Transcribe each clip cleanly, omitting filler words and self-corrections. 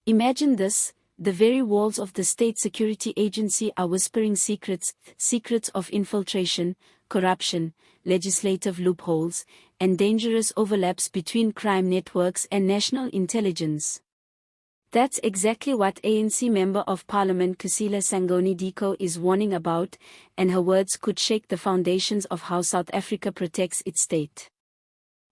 Imagine this, the very walls of the State Security Agency are whispering secrets of infiltration, corruption, legislative loopholes, and dangerous overlaps between crime networks and national intelligence. That's exactly what ANC Member of Parliament Khusela Diko is warning about, and her words could shake the foundations of how South Africa protects its state.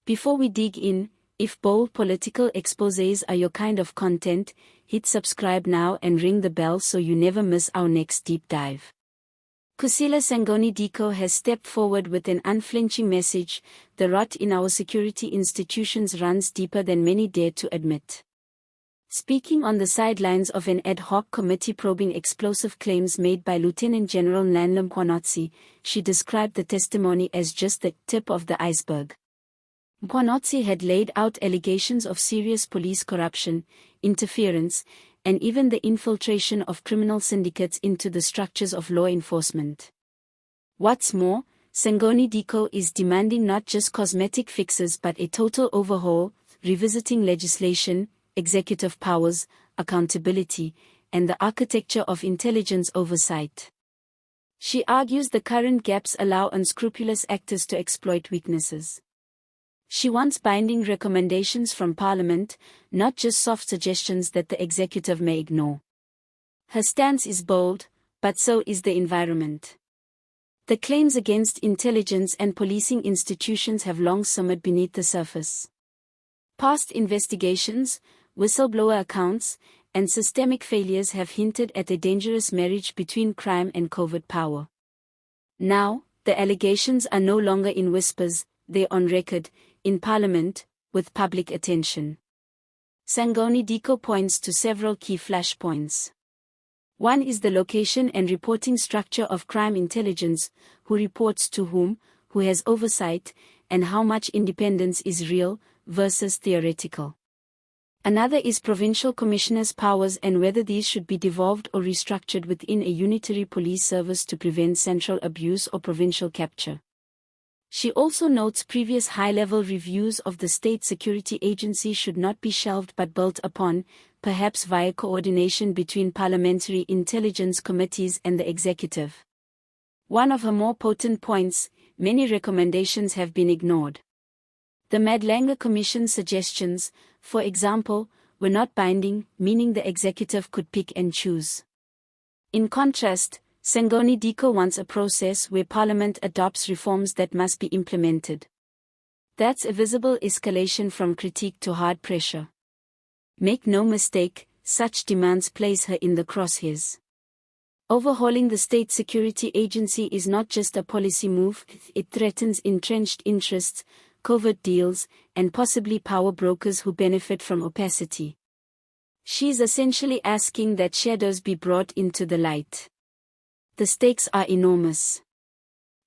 Before we dig in, if bold political exposés are your kind of content, hit subscribe now and ring the bell so you never miss our next deep dive. Khusela Diko has stepped forward with an unflinching message: the rot in our security institutions runs deeper than many dare to admit. Speaking on the sidelines of an ad hoc committee probing explosive claims made by Lieutenant General Nanle Mkhwanatsi, she described the testimony as just the tip of the iceberg. Mkhwanatsi had laid out allegations of serious police corruption, interference, and even the infiltration of criminal syndicates into the structures of law enforcement. What's more, Diko is demanding not just cosmetic fixes but a total overhaul, revisiting legislation, executive powers, accountability, and the architecture of intelligence oversight. She argues the current gaps allow unscrupulous actors to exploit weaknesses. She wants binding recommendations from Parliament, not just soft suggestions that the executive may ignore. Her stance is bold, but so is the environment. The claims against intelligence and policing institutions have long simmered beneath the surface. Past investigations, whistleblower accounts, and systemic failures have hinted at a dangerous marriage between crime and covert power. Now, the allegations are no longer in whispers, they're on record, in Parliament, with public attention. Diko points to several key flashpoints. One is the location and reporting structure of crime intelligence: who reports to whom, who has oversight, and how much independence is real versus theoretical. Another is provincial commissioners' powers and whether these should be devolved or restructured within a unitary police service to prevent central abuse or provincial capture. She also notes previous high-level reviews of the State Security Agency should not be shelved but built upon, perhaps via coordination between parliamentary intelligence committees and the executive. One of her more potent points: many recommendations have been ignored. The Madlanga Commission's suggestions, for example, were not binding, meaning the executive could pick and choose. In contrast, Diko wants a process where Parliament adopts reforms that must be implemented. That's a visible escalation from critique to hard pressure. Make no mistake, such demands place her in the crosshairs. Overhauling the State Security Agency is not just a policy move, it threatens entrenched interests, covert deals, and possibly power brokers who benefit from opacity. She's essentially asking that shadows be brought into the light. The stakes are enormous.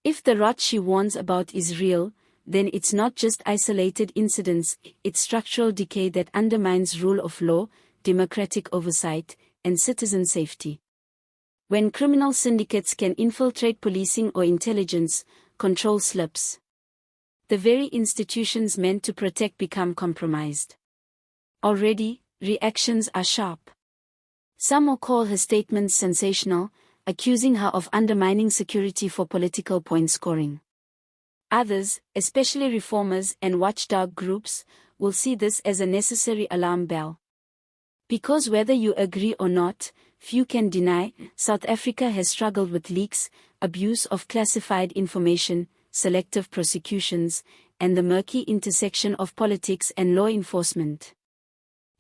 If the rot she warns about is real, then it's not just isolated incidents, it's structural decay that undermines rule of law, democratic oversight, and citizen safety. When criminal syndicates can infiltrate policing or intelligence, control slips. The very institutions meant to protect become compromised. Already, reactions are sharp. Some will call her statements sensational, accusing her of undermining security for political point scoring. Others, especially reformers and watchdog groups, will see this as a necessary alarm bell. Because whether you agree or not, few can deny, South Africa has struggled with leaks, abuse of classified information, selective prosecutions, and the murky intersection of politics and law enforcement.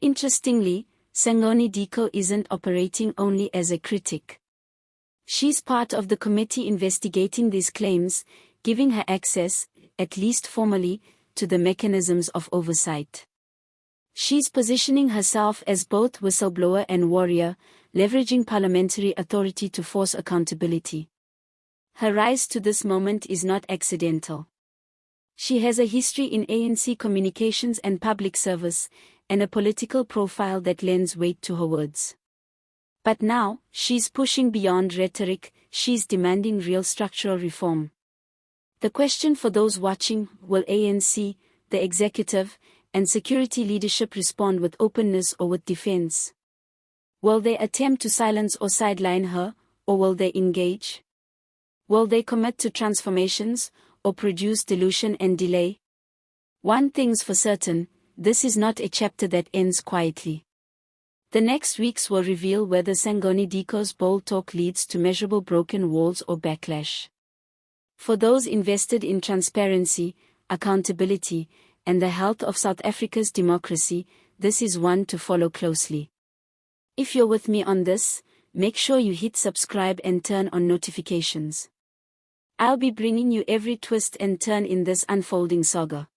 Interestingly, Diko isn't operating only as a critic. She's part of the committee investigating these claims, giving her access, at least formally, to the mechanisms of oversight. She's positioning herself as both whistleblower and warrior, leveraging parliamentary authority to force accountability. Her rise to this moment is not accidental. She has a history in ANC communications and public service, and a political profile that lends weight to her words. But now, she's pushing beyond rhetoric, she's demanding real structural reform. The question for those watching: will ANC, the executive, and security leadership respond with openness or with defense? Will they attempt to silence or sideline her, or will they engage? Will they commit to transformations, or produce delusion and delay? One thing's for certain, this is not a chapter that ends quietly. The next weeks will reveal whether Khusela Diko's bold talk leads to measurable broken walls or backlash. For those invested in transparency, accountability, and the health of South Africa's democracy, this is one to follow closely. If you're with me on this, make sure you hit subscribe and turn on notifications. I'll be bringing you every twist and turn in this unfolding saga.